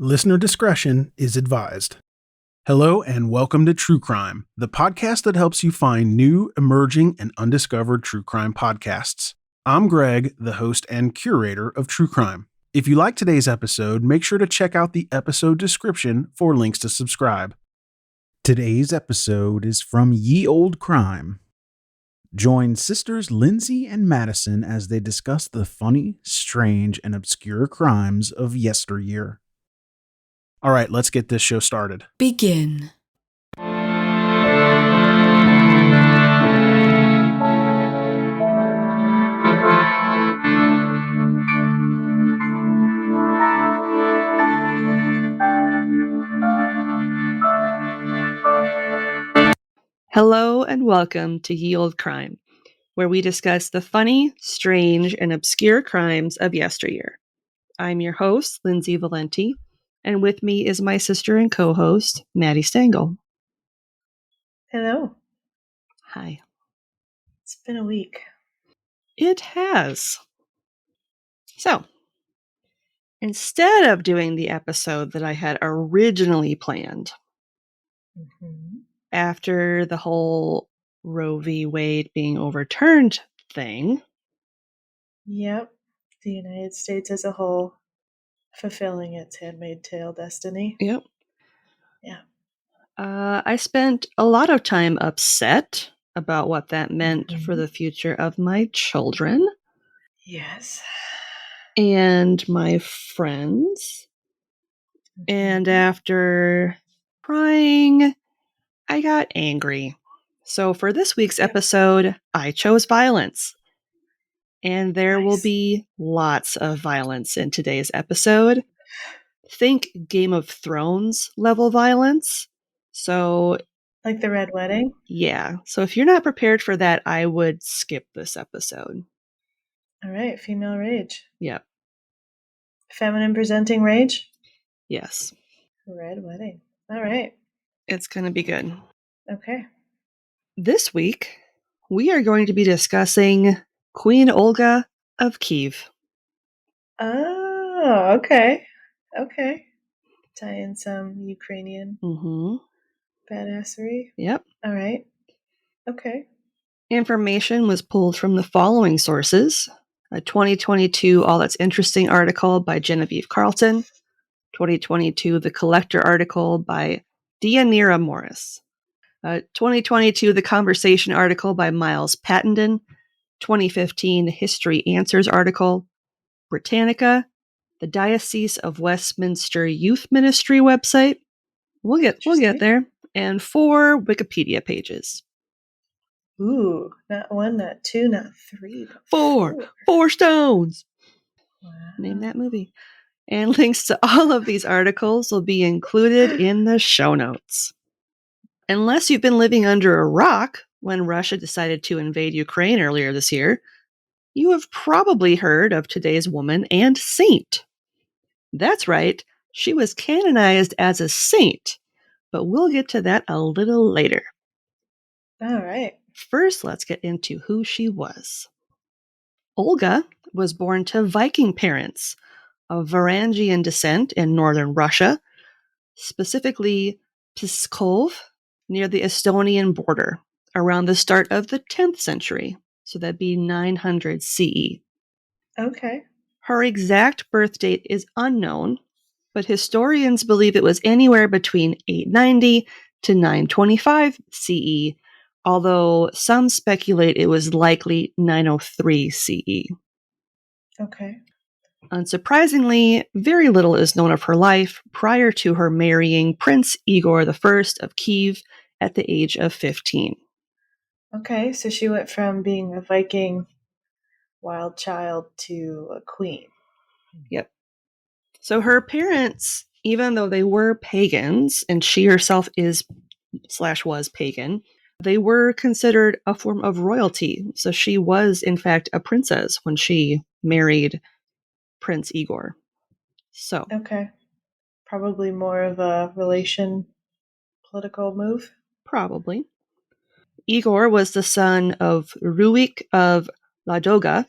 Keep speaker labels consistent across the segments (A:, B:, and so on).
A: Listener discretion is advised. Hello and welcome to True Crime, the podcast that helps you find new, emerging, and undiscovered true crime podcasts. I'm Greg, the host and curator of True Crime. If you like today's episode, make sure to check out the episode description for links to subscribe. Today's episode is from Ye Olde Crime. Join sisters Lindsay and Madison as they discuss the funny, strange, and obscure crimes of yesteryear. All right, let's get this show started.
B: Begin. Hello and welcome to Ye Olde Crime, where we discuss the funny, strange, and obscure crimes of yesteryear. I'm your host, Lindsay Valenti, and with me is my sister and co-host, Maddie Stengel.
C: Hello.
B: Hi.
C: It's been a week.
B: It has. So, instead of doing the episode that I had originally planned, after the whole Roe v. Wade being overturned thing.
C: Yep. The United States as a whole fulfilling its Handmaid's Tale destiny.
B: Yep.
C: Yeah.
B: I spent a lot of time upset about what that meant for the future of my children.
C: Yes.
B: And my friends. And after crying, I got angry. So for this week's episode, I chose violence. And there will be lots of violence in today's episode. Think Game of Thrones level violence. So,
C: like the Red Wedding?
B: Yeah. So if you're not prepared for that, I would skip this episode.
C: All right. Female rage.
B: Yep.
C: Feminine presenting rage?
B: Yes.
C: Red Wedding. All right.
B: It's going to be good.
C: Okay.
B: This week, we are going to be discussing Queen Olga of Kiev.
C: Oh, okay. Okay. Tie in some Ukrainian badassery.
B: Yep.
C: All right. Okay.
B: Information was pulled from the following sources. A 2022 All That's Interesting article by Genevieve Carlton. 2022 The Collector article by Deanira Morris. 2022 The Conversation article by Miles Pattenden. 2015 History Answers article. Britannica. The Diocese of Westminster Youth Ministry website. We'll get there. And 4 Wikipedia pages.
C: Ooh, not 1, not 2, not 3, but
B: 4 stones.
C: Wow.
B: Name that movie. And links to all of these articles will be included in the show notes. Unless you've been living under a rock when Russia decided to invade Ukraine earlier this year, you have probably heard of today's woman and saint. That's right, she was canonized as a saint, but we'll get to that a little later.
C: All right.
B: First, let's get into who she was. Olga was born to Viking parents of Varangian descent in northern Russia, specifically Pskov, near the Estonian border, around the start of the 10th century, so that'd be 900 CE.
C: Okay.
B: Her exact birth date is unknown, but historians believe it was anywhere between 890 to 925 CE, although some speculate it was likely 903 CE.
C: Okay.
B: Unsurprisingly, very little is known of her life prior to her marrying Prince Igor I of Kiev at the age of 15.
C: Okay, so she went from being a Viking wild child to a queen.
B: Yep. So her parents, even though they were pagans, and she herself is/was pagan, they were considered a form of royalty. So she was, in fact, a princess when she married Prince Igor. So.
C: Okay. Probably more of a political move?
B: Probably. Igor was the son of Ruik of Ladoga,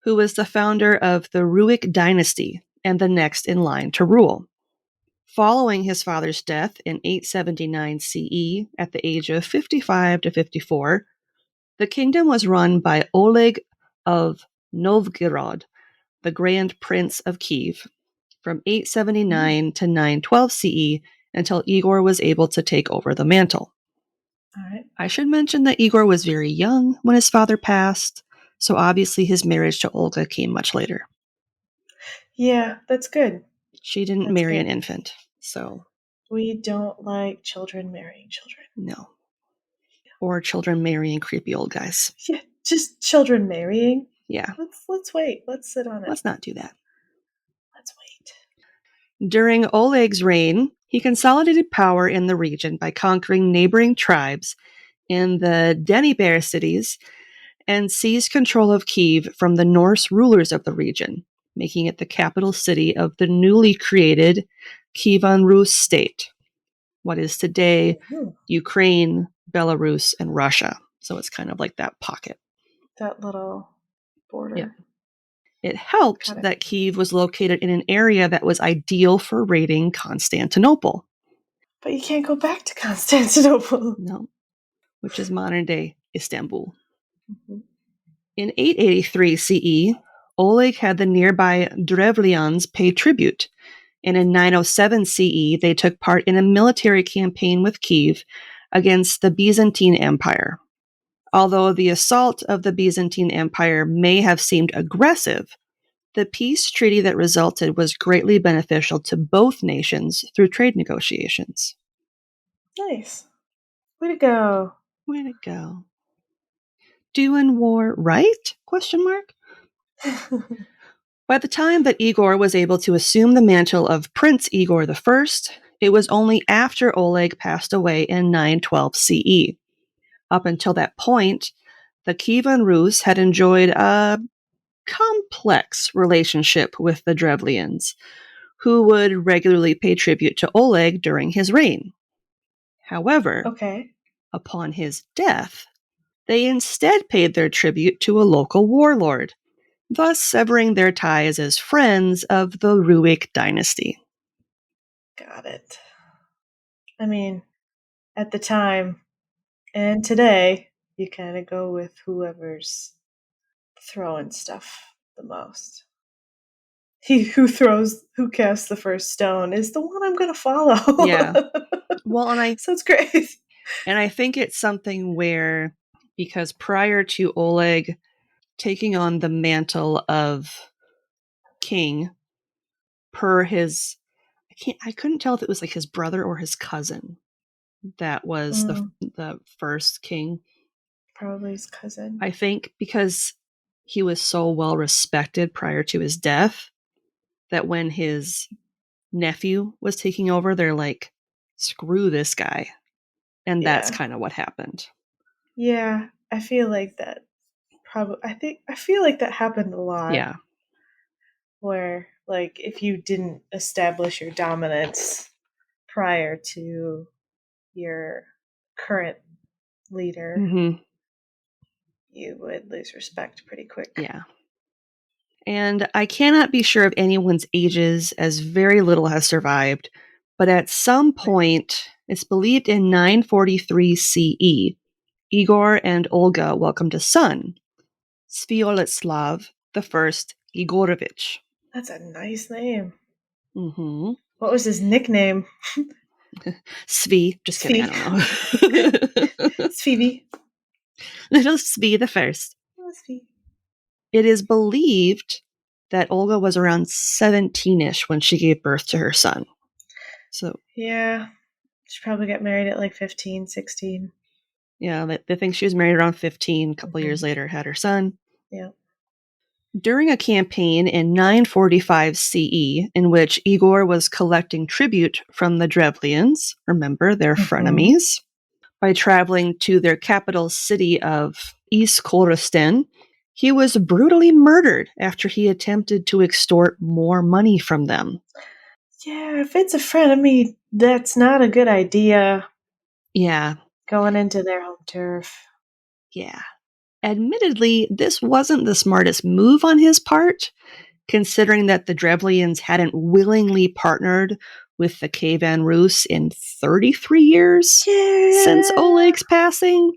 B: who was the founder of the Ruik dynasty and the next in line to rule. Following his father's death in 879 CE at the age of 55 to 54, the kingdom was run by Oleg of Novgorod, the Grand Prince of Kiev, from 879 to 912 CE until Igor was able to take over the mantle.
C: All right.
B: I should mention that Igor was very young when his father passed, so obviously his marriage to Olga came much later.
C: Yeah, that's good.
B: She didn't
C: That's
B: marry
C: good.
B: an infant, so
C: We don't like children marrying children.
B: no. Or children marrying creepy old guys.
C: Yeah, just children marrying.
B: Yeah,
C: Let's wait. Let's sit on it.
B: let's not do that.
C: Let's wait.
B: During Oleg's reign, he consolidated power in the region by conquering neighboring tribes in the Deniber cities and seized control of Kiev from the Norse rulers of the region, making it the capital city of the newly created Kievan Rus state, what is today Ukraine, Belarus, and Russia. So it's kind of like that pocket.
C: That little border.
B: Yeah. It helped that Kiev was located in an area that was ideal for raiding Constantinople.
C: But you can't go back to Constantinople.
B: No, which is modern-day Istanbul.
C: Mm-hmm.
B: In 883 CE, Oleg had the nearby Drevlians pay tribute, and in 907 CE, they took part in a military campaign with Kiev against the Byzantine Empire. Although the assault of the Byzantine Empire may have seemed aggressive, the peace treaty that resulted was greatly beneficial to both nations through trade negotiations.
C: Nice. Way to go.
B: Way to go. Doing war right? Question mark. By the time that Igor was able to assume the mantle of Prince Igor I, it was only after Oleg passed away in 912 CE. Up until that point, the Kievan Rus had enjoyed a complex relationship with the Drevlians, who would regularly pay tribute to Oleg during his reign. However, upon his death, they instead paid their tribute to a local warlord, thus severing their ties as friends of the Ruik dynasty.
C: Got it. I mean, at the time and today, you kind of go with whoever's throwing stuff the most. He who casts the first stone is the one I'm going to follow.
B: Yeah. Well,
C: so it's great.
B: And I think it's something where, because prior to Oleg taking on the mantle of king, per his, I couldn't tell if it was like his brother or his cousin that was the first king.
C: Probably his cousin.
B: I think because he was so well respected prior to his death that when his nephew was taking over, they're like, screw this guy. And that's kind of what happened.
C: Yeah, I feel like that I feel like that happened a lot.
B: Yeah.
C: Where, like, if you didn't establish your dominance prior to your current leader, you would lose respect pretty quick.
B: Yeah. And I cannot be sure of anyone's ages, as very little has survived, but at some point, it's believed in 943 CE, Igor and Olga welcomed a son, Sviatoslav I Igorovich.
C: That's a nice name.
B: Mm-hmm.
C: What was his nickname?
B: Svi. Just kidding, I don't know.
C: Svi.
B: Little Svi the First.
C: Oh, Svi.
B: It is believed that Olga was around 17-ish when she gave birth to her son. So
C: yeah, she probably got married at like 15, 16.
B: Yeah, they think she was married around 15. A couple years later, had her son.
C: Yeah.
B: During a campaign in 945 CE, in which Igor was collecting tribute from the Drevlians, remember, their frenemies, by traveling to their capital city of Iskorosten, he was brutally murdered after he attempted to extort more money from them.
C: Yeah, if it's a frenemy, that's not a good idea.
B: Yeah.
C: Going into their home turf.
B: Yeah. Admittedly, this wasn't the smartest move on his part, considering that the Drevlians hadn't willingly partnered with the Kievan Rus in 33 years since Oleg's passing.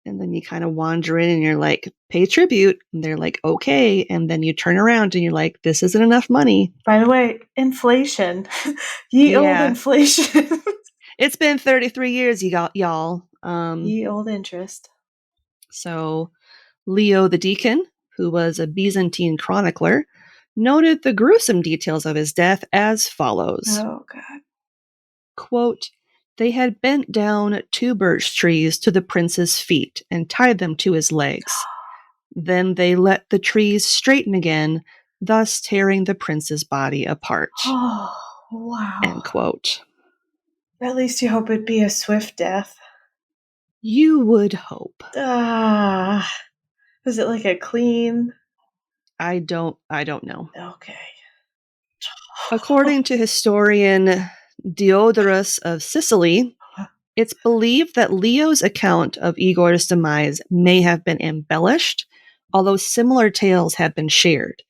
B: And then you kind of wander in and you're like, pay tribute. And they're like, okay. And then you turn around and you're like, this isn't enough money.
C: By the way, inflation. Ye old inflation.
B: It's been 33 years, y'all.
C: Ye old interest.
B: So Leo the Deacon, who was a Byzantine chronicler, noted the gruesome details of his death as follows.
C: Oh, God.
B: Quote, they had bent down 2 birch trees to the prince's feet and tied them to his legs. Then they let the trees straighten again, thus tearing the prince's body apart.
C: Oh, wow.
B: End quote.
C: At least you hope it'd be a swift death.
B: You would hope.
C: Was it like a clean?
B: I don't know.
C: Okay.
B: According to historian Diodorus of Sicily, it's believed that Leo's account of Igor's demise may have been embellished, although similar tales have been shared.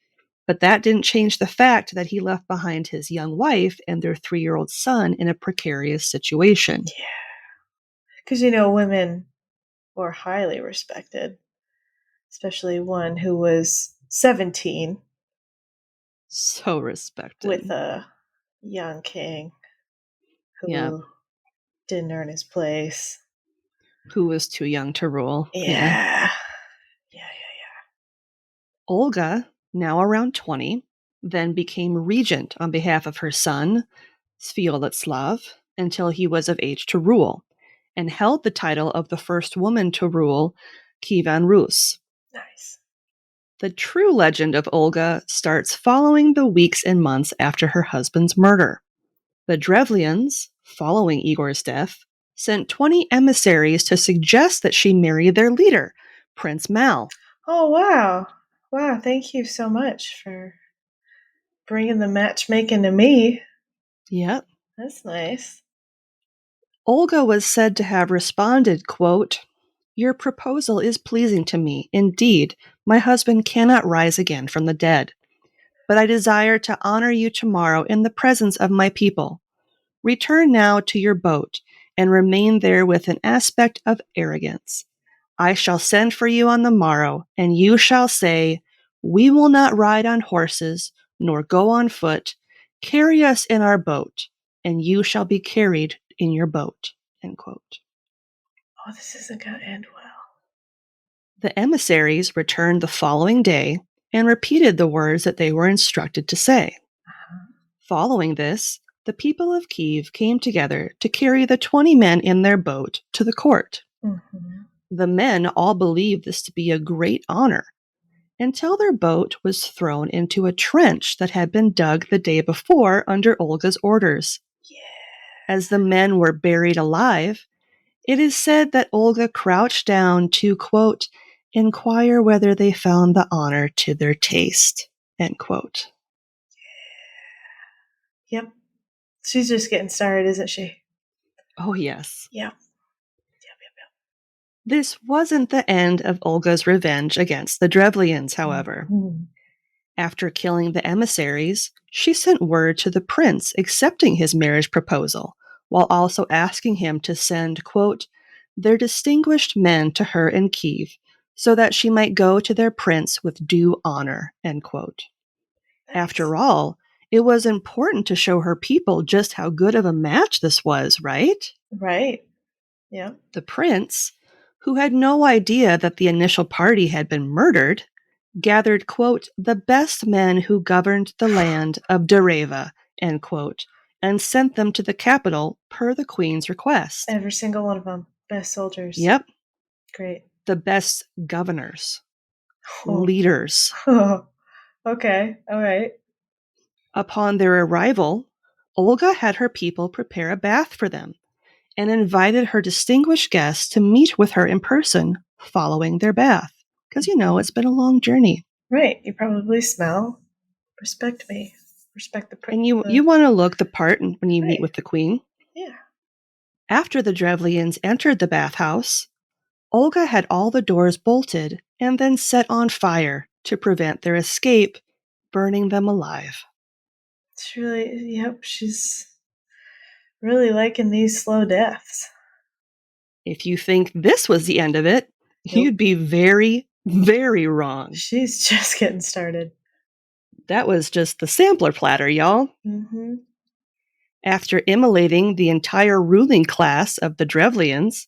B: But that didn't change the fact that he left behind his young wife and their 3-year-old son in a precarious situation.
C: Yeah. Because, women were highly respected, especially one who was 17.
B: So respected.
C: With a young king who didn't earn his place.
B: Who was too young to rule.
C: Yeah.
B: Olga, now around 20, then became regent on behalf of her son, Sviatoslav, until he was of age to rule, and held the title of the first woman to rule Kievan Rus.
C: Nice.
B: The true legend of Olga starts following the weeks and months after her husband's murder. The Drevlians, following Igor's death, sent 20 emissaries to suggest that she marry their leader, Prince Mal.
C: Oh, wow. Wow, thank you so much for bringing the matchmaking to me.
B: Yep.
C: That's nice.
B: Olga was said to have responded, quote, your proposal is pleasing to me. Indeed, my husband cannot rise again from the dead. But I desire to honor you tomorrow in the presence of my people. Return now to your boat and remain there with an aspect of arrogance. I shall send for you on the morrow, and you shall say, we will not ride on horses, nor go on foot. Carry us in our boat, and you shall be carried in your boat. End quote.
C: Oh, this isn't going to end well.
B: The emissaries returned the following day and repeated the words that they were instructed to say. Following this, the people of Kiev came together to carry the 20 men in their boat to the court.
C: Mm-hmm.
B: The men all believed this to be a great honor, until their boat was thrown into a trench that had been dug the day before under Olga's orders.
C: Yeah.
B: As the men were buried alive, it is said that Olga crouched down to, quote, inquire whether they found the honor to their taste, end quote.
C: Yep. She's just getting started, isn't she?
B: Oh, yes.
C: Yep.
B: This wasn't the end of Olga's revenge against the Drevlians, however.
C: Mm-hmm.
B: After killing the emissaries, she sent word to the prince accepting his marriage proposal, while also asking him to send, quote, their distinguished men to her in Kiev, so that she might go to their prince with due honor, end quote.
C: Nice.
B: After all, it was important to show her people just how good of a match this was, right?
C: Right. Yeah.
B: The prince, who had no idea that the initial party had been murdered, gathered, quote, the best men who governed the land of Dereva, end quote, and sent them to the capital per the queen's request.
C: Every single one of them. Best soldiers.
B: Yep.
C: Great.
B: The best governors. Leaders.
C: Okay. All right.
B: Upon their arrival, Olga had her people prepare a bath for them and invited her distinguished guests to meet with her in person following their bath. Because, it's been a long journey.
C: Right. You probably smell. Respect me. Respect the prince.
B: And you want to look the part when you meet with the queen.
C: Yeah.
B: After the Drevlians entered the bathhouse, Olga had all the doors bolted and then set on fire to prevent their escape, burning them alive.
C: It's really, yep, she's really liking these slow deaths.
B: If you think this was the end of it, you'd be very, very wrong.
C: She's just getting started.
B: That was just the sampler platter, y'all.
C: Mm-hmm.
B: After immolating the entire ruling class of the Drevlians,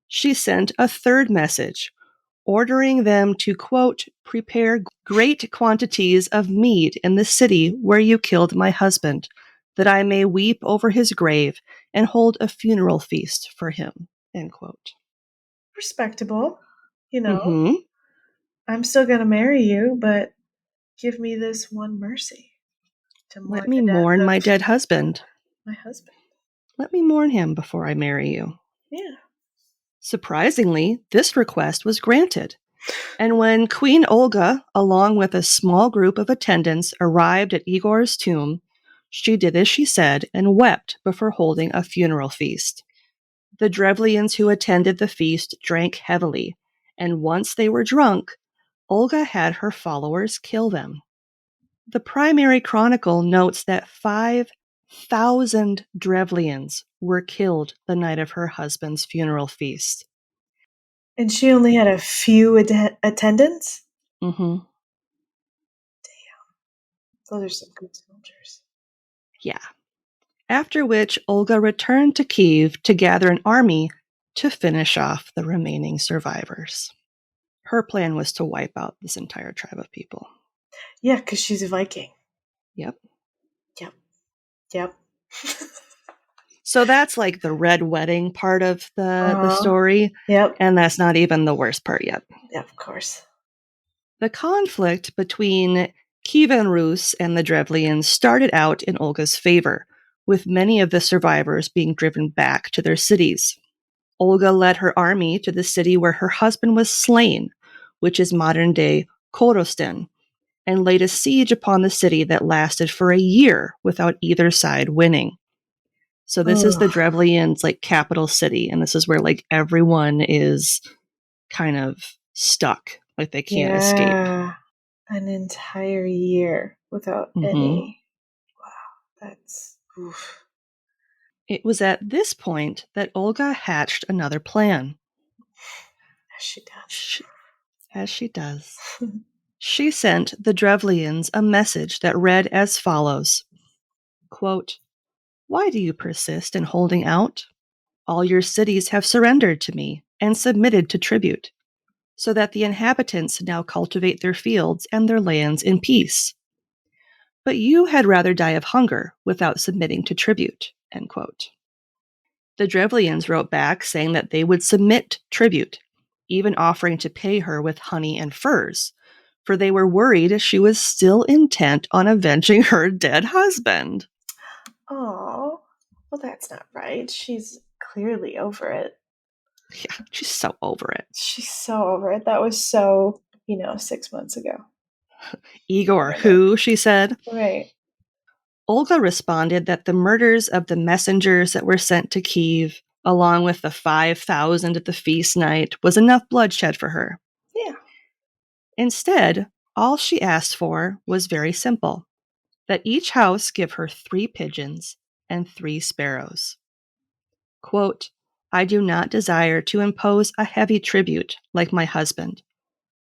B: she sent a third message, ordering them to, quote, prepare great quantities of mead in the city where you killed my husband, that I may weep over his grave and hold a funeral feast for him, end quote.
C: Respectable. You know,
B: Mm-hmm.
C: I'm still going to marry you, but give me this one mercy. To
B: Let me mourn my dead husband.
C: My husband.
B: Let me mourn him before I marry you.
C: Yeah.
B: Surprisingly, this request was granted. And when Queen Olga, along with a small group of attendants, arrived at Igor's tomb, she did as she said and wept before holding a funeral feast. The Drevlians who attended the feast drank heavily, and once they were drunk, Olga had her followers kill them. The primary chronicle notes that 5,000 Drevlians were killed the night of her husband's funeral feast.
C: And she only had a few attendants?
B: Mm-hmm.
C: Damn. Those are some good soldiers.
B: Yeah. After which, Olga returned to Kiev to gather an army to finish off the remaining survivors. Her plan was to wipe out this entire tribe of people.
C: Yeah, because she's a Viking.
B: Yep.
C: So
B: that's like the red wedding part of the story.
C: Yep.
B: And that's not even the worst part yet.
C: Yeah, of course.
B: The conflict between Kievan Rus and the Drevlians started out in Olga's favor, with many of the survivors being driven back to their cities. Olga led her army to the city where her husband was slain, which is modern-day Korostin, and laid a siege upon the city that lasted for a year without either side winning. So this is the Drevlians' like capital city, and this is where like everyone is kind of stuck, like they can't escape.
C: An entire year without any. Wow, that's oof.
B: It was at this point that Olga hatched another plan. As she does. She sent the Drevlians a message that read as follows, quote, why do you persist in holding out? All your cities have surrendered to me and submitted to tribute, so that the inhabitants now cultivate their fields and their lands in peace. But you had rather die of hunger without submitting to tribute, end quote. The Drevlians wrote back saying that they would submit tribute, even offering to pay her with honey and furs, for they were worried she was still intent on avenging her dead husband.
C: Oh, well, that's not right. She's clearly over it.
B: Yeah, she's so over it.
C: She's so over it. That was so, 6 months ago.
B: Igor, who, she said.
C: Right.
B: Olga responded that the murders of the messengers that were sent to Kiev, along with the 5,000 at the feast night, was enough bloodshed for her.
C: Yeah.
B: Instead, all she asked for was very simple, that each house give her 3 pigeons and 3 sparrows. Quote, I do not desire to impose a heavy tribute like my husband,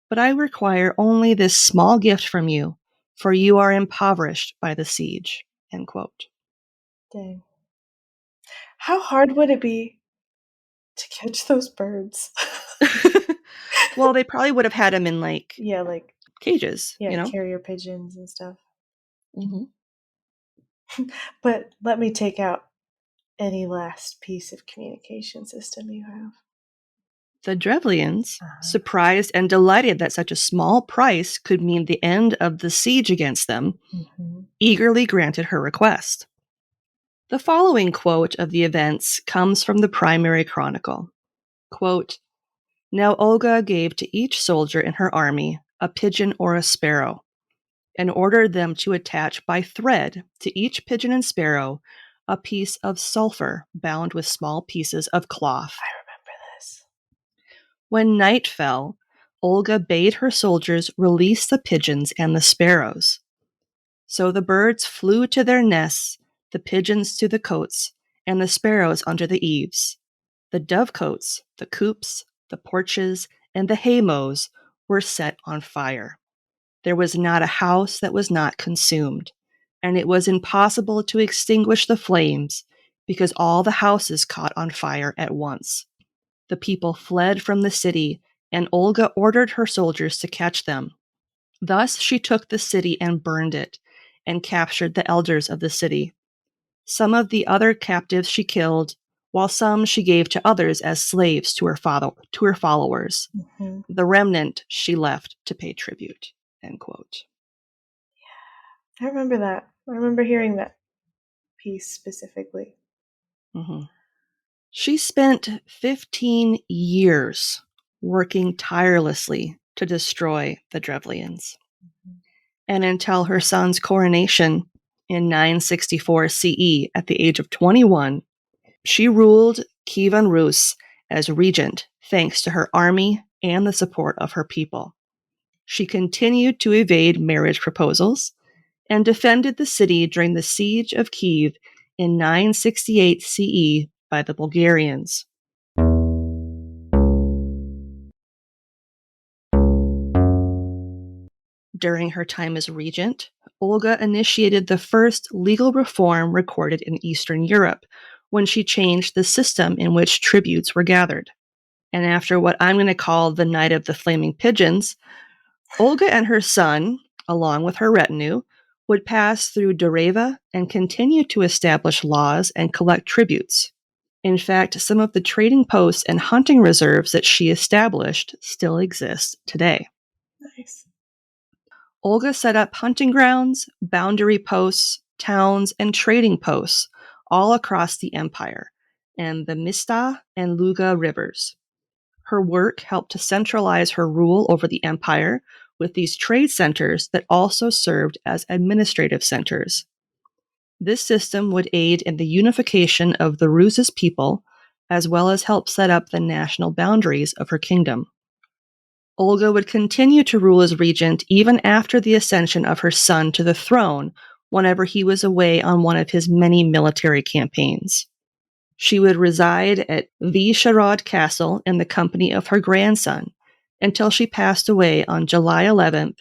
B: but I require only this small gift from you, for you are impoverished by the siege, end quote.
C: Dang. How hard would it be to catch those birds?
B: Well, they probably would have had them in like cages,
C: carrier pigeons and stuff.
B: Mm-hmm.
C: But let me take out any last piece of communication system you have.
B: The Drevlians, surprised and delighted that such a small price could mean the end of the siege against them, eagerly granted her request. The following quote of the events comes from the primary chronicle. Quote, now Olga gave to each soldier in her army a pigeon or a sparrow, and ordered them to attach by thread to each pigeon and sparrow a piece of sulfur bound with small pieces of cloth.
C: I remember this.
B: When night fell, Olga bade her soldiers release the pigeons and the sparrows. So the birds flew to their nests, the pigeons to the cotes, and the sparrows under the eaves. The dovecotes, the coops, the porches, and the haymows were set on fire. There was not a house that was not consumed, and it was impossible to extinguish the flames because all the houses caught on fire at once. The people fled from the city, and Olga ordered her soldiers to catch them. Thus she took the city and burned it, and captured the elders of the city. Some of the other captives she killed, while some she gave to others as slaves to her followers.
C: Mm-hmm.
B: The remnant she left to pay tribute. End quote.
C: I remember that. I remember hearing that piece specifically.
B: Mm-hmm. She spent 15 years working tirelessly to destroy the Drevlians. And until her son's coronation in 964 CE at the age of 21, she ruled Kievan Rus as regent thanks to her army and the support of her people. She continued to evade marriage proposals and defended the city during the siege of Kiev in 968 CE by the Bulgarians. During her time as regent, Olga initiated the first legal reform recorded in Eastern Europe when she changed the system in which tributes were gathered. And after what I'm going to call the Night of the Flaming Pigeons, Olga and her son, along with her retinue, would pass through Dereva and continue to establish laws and collect tributes. In fact, some of the trading posts and hunting reserves that she established still exist today.
C: Nice.
B: Olga set up hunting grounds, boundary posts, towns, and trading posts all across the empire, and the Mista and Luga rivers. Her work helped to centralize her rule over the empire with these trade centers that also served as administrative centers. This system would aid in the unification of the Rus's people, as well as help set up the national boundaries of her kingdom. Olga would continue to rule as regent even after the ascension of her son to the throne whenever he was away on one of his many military campaigns. She would reside at Vyshegorod Castle in the company of her grandson until she passed away on July 11th,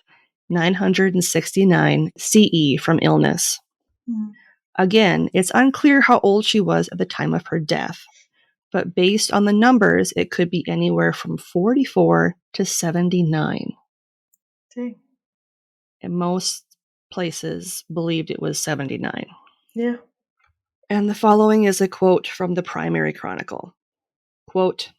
B: 969 CE from illness.
C: Mm.
B: Again, it's unclear how old she was at the time of her death, but based on the numbers, it could be anywhere from 44 to 79.
C: Dang.
B: And most places believed it was 79.
C: Yeah.
B: And the following is a quote from the primary chronicle. Quote,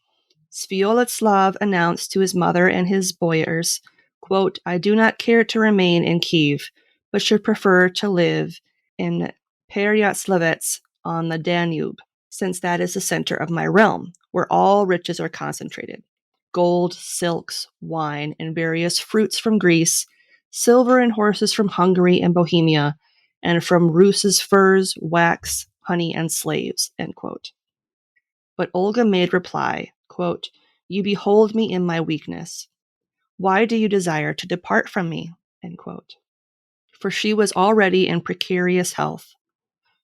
B: Sviatoslav announced to his mother and his boyars, quote, I do not care to remain in Kiev, but should prefer to live in Peryatlavets on the Danube, since that is the center of my realm, where all riches are concentrated. Gold, silks, wine, and various fruits from Greece, silver and horses from Hungary and Bohemia, and from Rus's furs, wax, honey, and slaves, end quote. But Olga made reply, quote, You behold me in my weakness. Why do you desire to depart from me? End quote. For she was already in precarious health.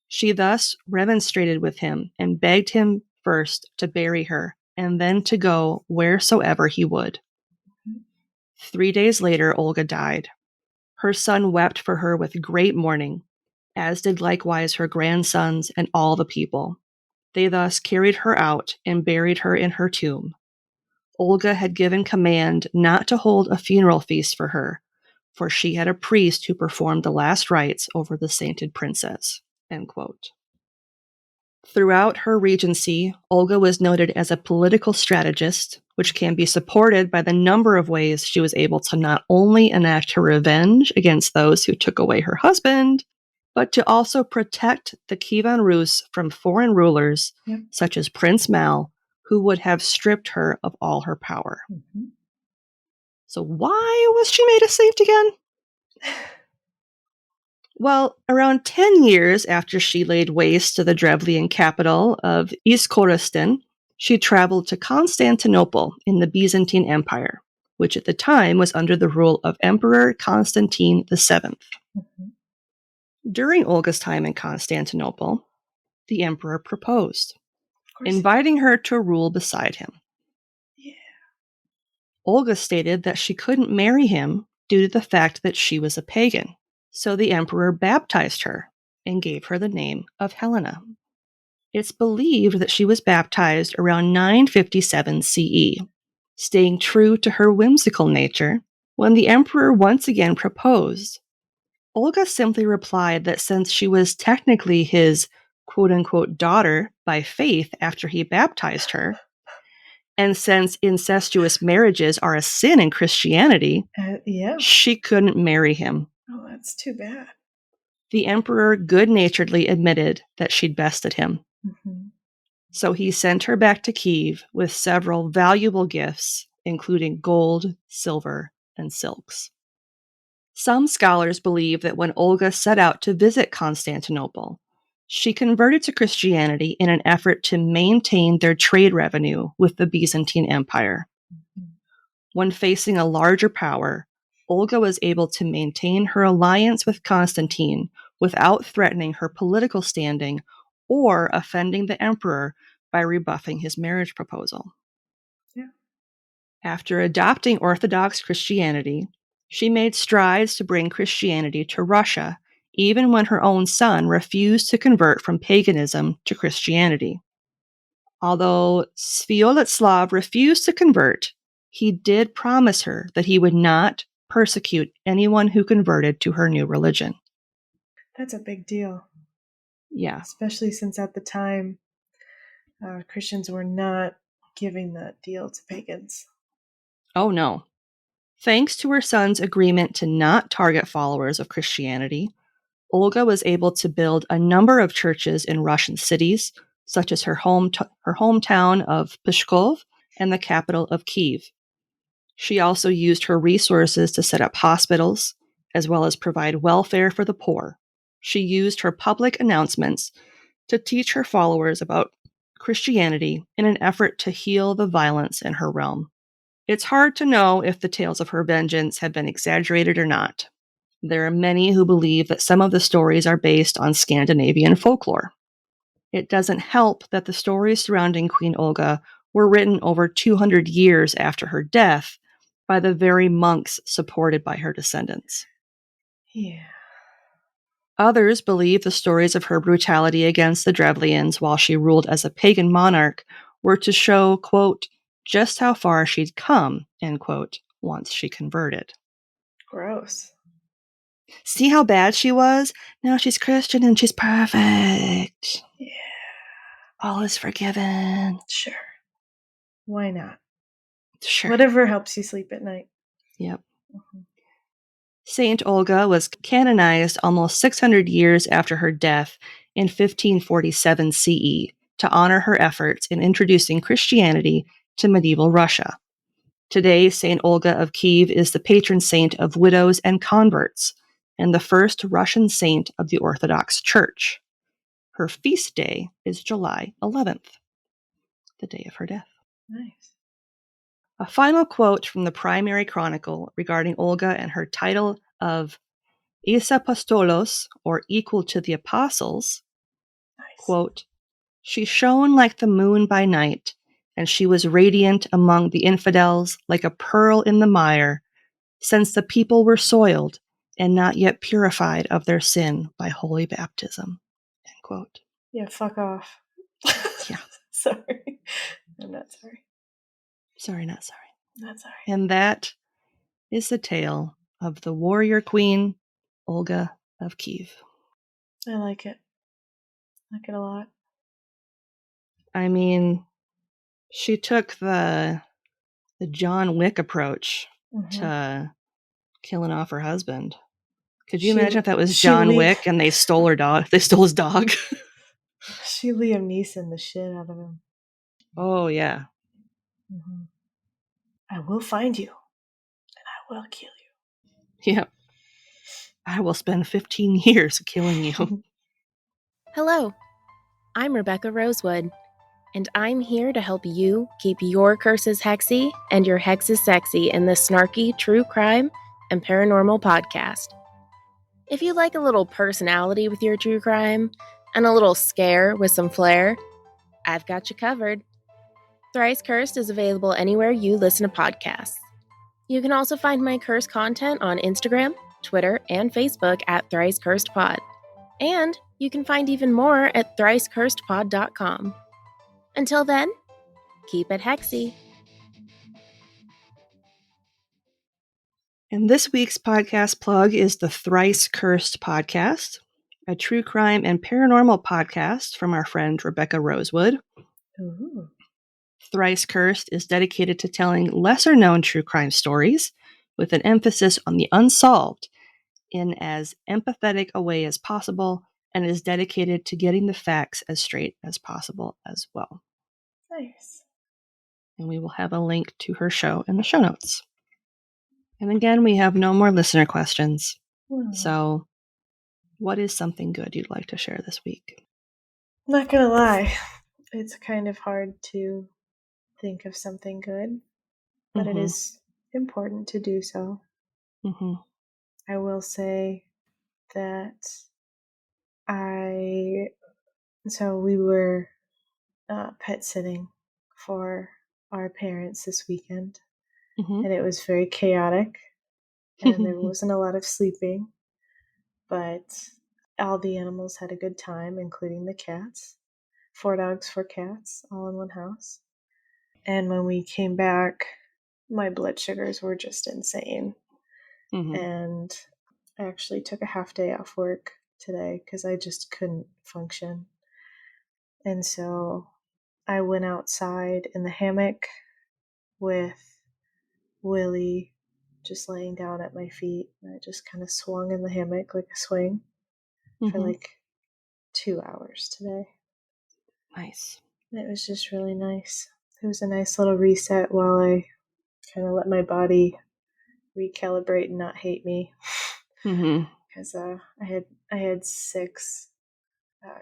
B: She thus remonstrated with him and begged him first to bury her and then to go wheresoever he would. 3 days later, Olga died. Her son wept for her with great mourning, as did likewise her grandsons and all the people. They thus carried her out and buried her in her tomb. Olga had given command not to hold a funeral feast for her, for she had a priest who performed the last rites over the sainted princess. End quote. Throughout her regency, Olga was noted as a political strategist, which can be supported by the number of ways she was able to not only enact her revenge against those who took away her husband, but to also protect the Kievan Rus from foreign rulers, such as Prince Mal, who would have stripped her of all her power.
C: Mm-hmm.
B: So why was she made a saint again? Well, around 10 years after she laid waste to the Drevlian capital of Iskoristan, she traveled to Constantinople in the Byzantine Empire, which at the time was under the rule of Emperor Constantine VII.
C: Mm-hmm.
B: During Olga's time in Constantinople, the emperor proposed,
C: Of course.
B: inviting her to rule beside him.
C: Yeah.
B: Olga stated that she couldn't marry him due to the fact that she was a pagan, so the emperor baptized her and gave her the name of Helena. It's believed that she was baptized around 957 CE, staying true to her whimsical nature. When the emperor once again proposed, Olga simply replied that since she was technically his quote-unquote daughter by faith after he baptized her, and since incestuous marriages are a sin in Christianity,
C: Yeah.
B: she couldn't marry him.
C: Oh, that's too bad.
B: The emperor good-naturedly admitted that she'd bested him.
C: Mm-hmm.
B: So he sent her back to Kiev with several valuable gifts, including gold, silver, and silks. Some scholars believe that when Olga set out to visit Constantinople, she converted to Christianity in an effort to maintain their trade revenue with the Byzantine Empire.
C: Mm-hmm.
B: When facing a larger power, Olga was able to maintain her alliance with Constantine without threatening her political standing or offending the emperor by rebuffing his marriage proposal.
C: Yeah.
B: After adopting Orthodox Christianity, she made strides to bring Christianity to Russia, even when her own son refused to convert from paganism to Christianity. Although Sviatoslav refused to convert, he did promise her that he would not persecute anyone who converted to her new religion.
C: That's a big deal.
B: Yeah.
C: Especially since at the time, Christians were not giving that deal to pagans.
B: Oh, no. Thanks to her son's agreement to not target followers of Christianity, Olga was able to build a number of churches in Russian cities, such as her hometown of Pskov and the capital of Kiev. She also used her resources to set up hospitals, as well as provide welfare for the poor. She used her public announcements to teach her followers about Christianity in an effort to heal the violence in her realm. It's hard to know if the tales of her vengeance have been exaggerated or not. There are many who believe that some of the stories are based on Scandinavian folklore. It doesn't help that the stories surrounding Queen Olga were written over 200 years after her death by the very monks supported by her descendants.
C: Yeah.
B: Others believe the stories of her brutality against the Drevlians while she ruled as a pagan monarch were to show, quote, just how far she'd come, end quote, once she converted.
C: Gross.
B: See how bad she was? Now she's Christian and she's perfect.
C: Yeah.
B: All is forgiven.
C: Sure. Why not?
B: Sure.
C: Whatever helps you sleep at night.
B: Yep.
C: Mm-hmm.
B: Saint Olga was canonized almost 600 years after her death in 1547 CE to honor her efforts in introducing Christianity to medieval Russia. Today, Saint Olga of Kiev is the patron saint of widows and converts, and the first Russian saint of the Orthodox Church. Her feast day is July 11th, the day of her death.
C: Nice.
B: A final quote from the primary chronicle regarding Olga and her title of Isapostolos, or equal to the apostles,
C: Nice.
B: quote, she shone like the moon by night, and she was radiant among the infidels like a pearl in the mire, since the people were soiled and not yet purified of their sin by holy baptism. End quote.
C: Yeah, fuck off.
B: Yeah.
C: Sorry. I'm not sorry.
B: Sorry, not sorry.
C: Not sorry.
B: And that is the tale of the warrior queen, Olga of Kiev.
C: I like it. I like it a lot.
B: I mean, she took the John Wick approach to killing off her husband. Could you imagine if that was John Wick and they stole her dog? They stole his dog.
C: She Liam Neeson the shit out of him.
B: Oh yeah.
C: Mm-hmm. I will find you, and I will kill you.
B: Yep. I will spend 15 years killing you.
D: Hello, I'm Rebecca Rosewood, and I'm here to help you keep your curses hexy and your hexes sexy in this snarky true crime and paranormal podcast. If you like a little personality with your true crime and a little scare with some flair, I've got you covered. Thrice Cursed is available anywhere you listen to podcasts. You can also find my cursed content on Instagram, Twitter, and Facebook at Thrice Cursed Pod. And you can find even more at thriceCursedPod.com. Until then, keep it hexy.
B: And this week's podcast plug is the Thrice Cursed Podcast, a true crime and paranormal podcast from our friend Rebecca Rosewood.
C: Ooh.
B: Thrice Cursed is dedicated to telling lesser known true crime stories with an emphasis on the unsolved in as empathetic a way as possible, and is dedicated to getting the facts as straight as possible as well.
C: Nice.
B: And we will have a link to her show in the show notes. And again, we have no more listener questions. So, what is something good you'd like to share this week?
C: Not gonna lie, it's kind of hard to think of something good, but it is important to do so.
B: Mm-hmm.
C: I will say that we were pet sitting for our parents this weekend,
B: Mm-hmm.
C: and it was very chaotic, and there wasn't a lot of sleeping, but all the animals had a good time, including the cats. 4 dogs, 4 cats, all in one house. And when we came back, my blood sugars were just insane.
B: Mm-hmm.
C: And I actually took a half day off work today because I just couldn't function. And so I went outside in the hammock with Willie just laying down at my feet. And I just kind of swung in the hammock like a swing for like 2 hours today.
B: Nice.
C: And it was just really nice. It was a nice little reset while I kind of let my body recalibrate and not hate me. Because I had 6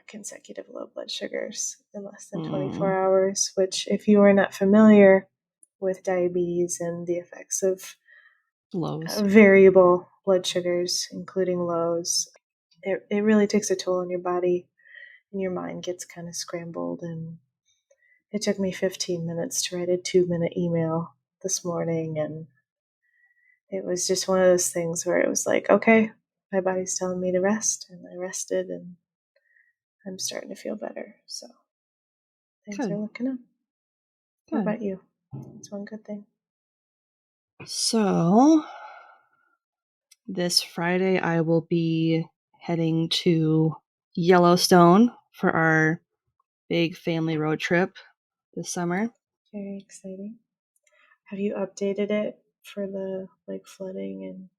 C: consecutive low blood sugars in less than 24 hours, which, if you are not familiar with diabetes and the effects of
B: lows,
C: variable blood sugars, including lows, it really takes a toll on your body, and your mind gets kind of scrambled. And it took me 15 minutes to write a 2-minute email this morning, and it was just one of those things where it was like, okay, my body's telling me to rest, and I rested, and I'm starting to feel better. So things are looking up. What about you? It's one good thing.
B: So this Friday, I will be heading to Yellowstone for our big family road trip this summer.
C: Very exciting. Have you updated it for the flooding and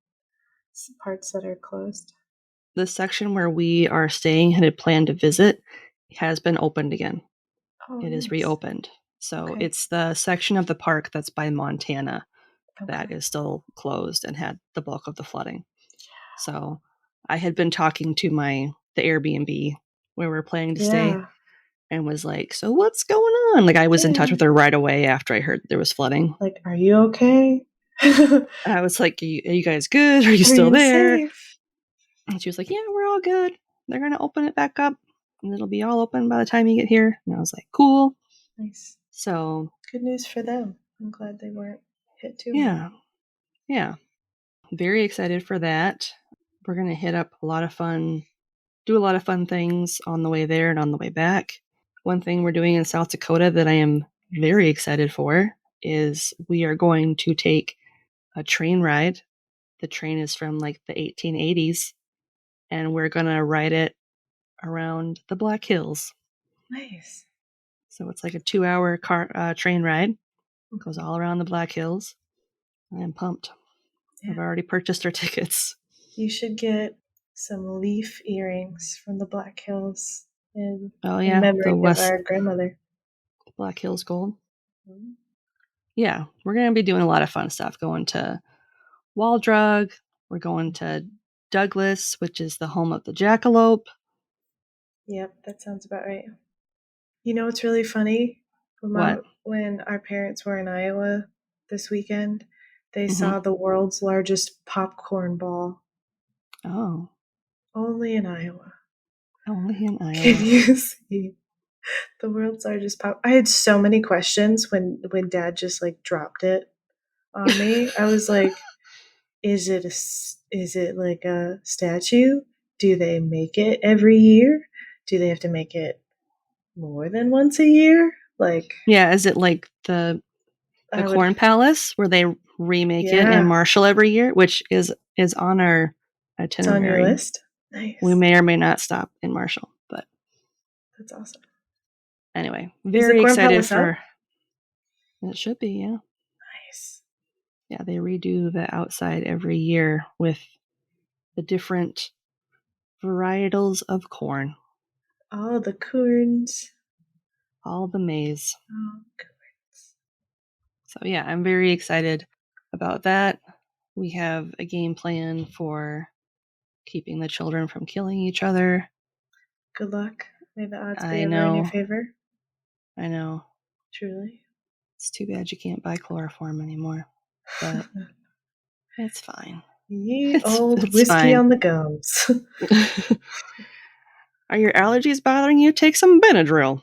C: parts that are closed?
B: The section where we are staying and had planned to visit has been opened again. It is reopened. So it's the section of the park that's by Montana that is still closed and had the bulk of the flooding. So I had been talking to the Airbnb where we're planning to stay and was like, so what's going on? Like, I was in touch with her right away after I heard there was flooding.
C: Like, are you okay?
B: I was like, are you guys good? Are you still there?
C: Safe?
B: And she was like, yeah, we're all good. They're going to open it back up and it'll be all open by the time you get here. And I was like, cool.
C: Nice.
B: So
C: good news for them. I'm glad they weren't hit too hard.
B: Yeah. Very excited for that. We're going to hit up do a lot of fun things on the way there and on the way back. One thing we're doing in South Dakota that I am very excited for is we are going to take a train ride. The train is from like the 1880s, and we're going to ride it around the Black Hills.
C: Nice.
B: So it's like a 2-hour train ride. It goes all around the Black Hills. I am pumped. I've already purchased our tickets.
C: You should get some leaf earrings from the Black Hills in
B: memory
C: of our grandmother.
B: Black Hills Gold. Mm-hmm. Yeah, we're going to be doing a lot of fun stuff. Going to Waldrug. We're going to Douglas, which is the home of the jackalope.
C: Yep, that sounds about right. You know what's really funny? When our parents were in Iowa this weekend, they saw the world's largest popcorn ball.
B: Oh.
C: Only in Iowa.
B: Only in Iowa.
C: Can you see the world's largest pop? I had so many questions when Dad just like dropped it on me. I was like, is it like a statue? Do they make it every year? Do they have to make it more than once a year? Like,
B: Yeah, is it like the
C: I would,
B: Corn Palace where they remake it
C: Yeah.
B: in Marshall every year, which is on our
C: it's on
B: itinerary.
C: your list. Nice.
B: We may or may not stop in Marshall, but
C: That's awesome.
B: anyway,
C: Is
B: very
C: the Corn
B: excited
C: Palace
B: for.
C: up?
B: It should be, yeah.
C: Nice.
B: Yeah, they redo the outside every year with the different varietals of corn,
C: All the corns.
B: all the maize.
C: Oh, corns.
B: So yeah, I'm very excited about that. We have a game plan for keeping the children from killing each other.
C: Good luck. May the odds
B: I
C: be ever in your
B: know.
C: favor.
B: I know.
C: Truly.
B: It's too bad you can't buy chloroform anymore, but it's fine.
C: Ye
B: It's
C: whiskey
B: fine.
C: on the gums.
B: Are your allergies bothering you? Take some Benadryl.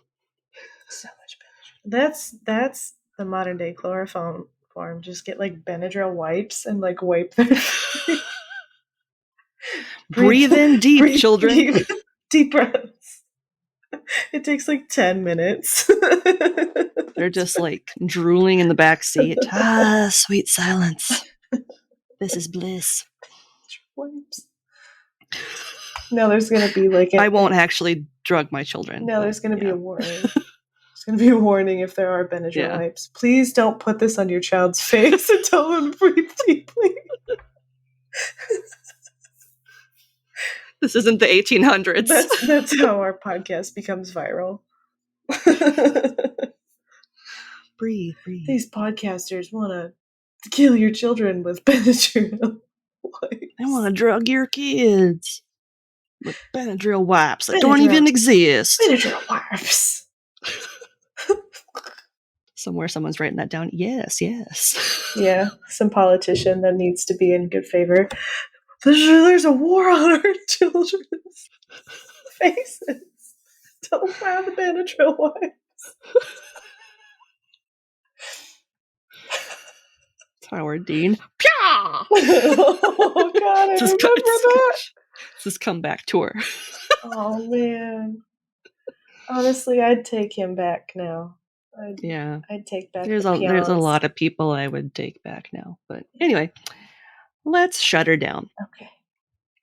C: So much Benadryl. That's the modern day chloroform form. Just get like Benadryl wipes and like wipe their
B: Breathe in deep, children.
C: Deep breaths. It takes like 10 minutes.
B: They're just like drooling in the back seat. Ah, sweet silence. This is bliss.
C: Wipes. No, there's going to be like
B: I won't actually drug my children.
C: No, there's going to be a warning. There's going to be a warning if there are Benadryl wipes. Please don't put this on your child's face and tell them to breathe deeply.
B: This isn't the 1800s.
C: That's how our podcast becomes viral.
B: Breathe.
C: These podcasters want to kill your children with Benadryl wipes.
B: They want to drug your kids with Benadryl wipes that don't even exist.
C: Benadryl wipes.
B: Somewhere someone's writing that down. Yes.
C: Yeah, some politician that needs to be in good favor. There's a war on our children's faces. Don't buy the Benadryl wipes.
B: Howard Dean. Pya!
C: Oh God, I remember that.
B: This comeback tour.
C: Oh man. Honestly, I'd take him back now. I'd take back
B: there's a lot of people I would take back now. But anyway, let's shut her down.
C: Okay.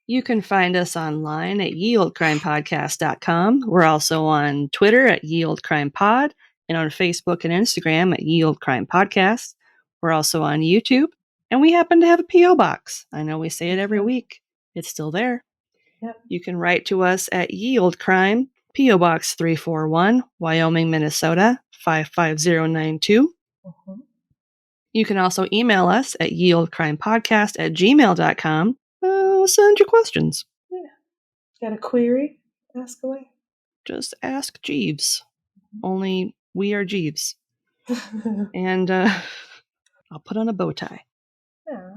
B: You can find us online at yeoldecrimepodcast.com. We're also on Twitter at yeoldecrimepod and on Facebook and Instagram at yeoldecrimepodcast. We're also on YouTube, and we happen to have a P.O. box. I know we say it every week. It's still there.
C: Yep.
B: You can write to us at Ye Olde Crime, P.O. Box 341, Wyoming, Minnesota, 55092.
C: Mm-hmm.
B: You can also email us at yeoldecrimepodcast@gmail.com. Send your questions.
C: Yeah. Got a query? Ask away.
B: Just ask Jeeves. Only we are Jeeves. And I'll put on a bow tie.
C: Yeah.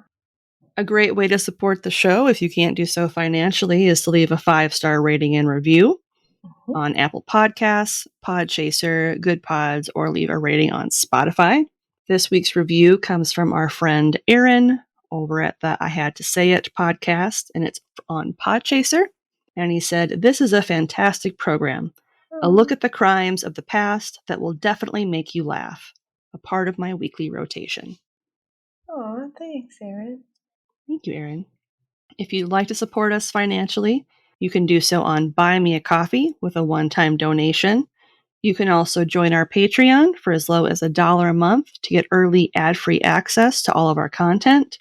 B: A great way to support the show, if you can't do so financially, is to leave a 5-star rating and review on Apple Podcasts, Podchaser, Good Pods, or leave a rating on Spotify. This week's review comes from our friend Aaron over at the I Had to Say It podcast, and it's on Podchaser. And he said, "This is a fantastic program. A look at the crimes of the past that will definitely make you laugh. A part of my weekly rotation."
C: Oh, thanks, Aaron.
B: Thank you, Aaron. If you'd like to support us financially, you can do so on Buy Me a Coffee with a one-time donation. You can also join our Patreon for as low as $1 a month to get early ad-free access to all of our content.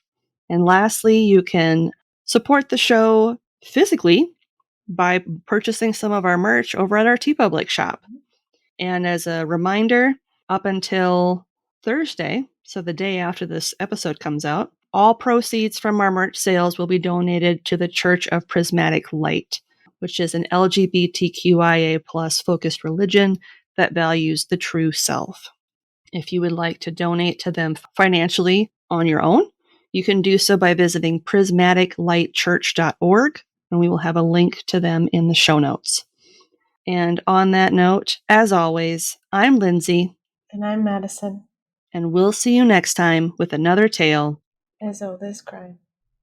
B: And lastly, you can support the show physically by purchasing some of our merch over at our TeePublic shop. And as a reminder, up until Thursday, so the day after this episode comes out, all proceeds from our merch sales will be donated to the Church of Prismatic Light, which is an LGBTQIA+ focused religion that values the true self. If you would like to donate to them financially on your own, you can do so by visiting prismaticlightchurch.org. and we will have a link to them in the show notes. And on that note, as always, I'm Lindsay.
C: And I'm Madison.
B: And we'll see you next time with another tale
C: as Olde as crime.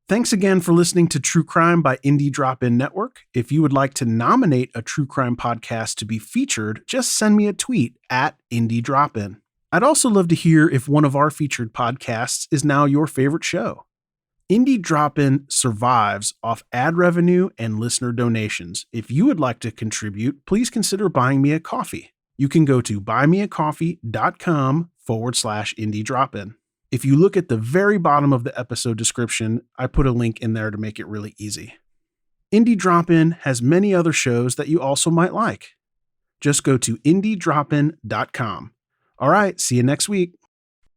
A: Thanks again for listening to True Crime by Indie Drop-In Network. If you would like to nominate a true crime podcast to be featured, just send me a tweet at Indie Drop-In. I'd also love to hear if one of our featured podcasts is now your favorite show. Indie Drop-In survives off ad revenue and listener donations. If you would like to contribute, please consider buying me a coffee. You can go to buymeacoffee.com/Indie Drop-In. If you look at the very bottom of the episode description, I put a link in there to make it really easy. Indie Drop-In has many other shows that you also might like. Just go to indiedropin.com. All right, see you next week.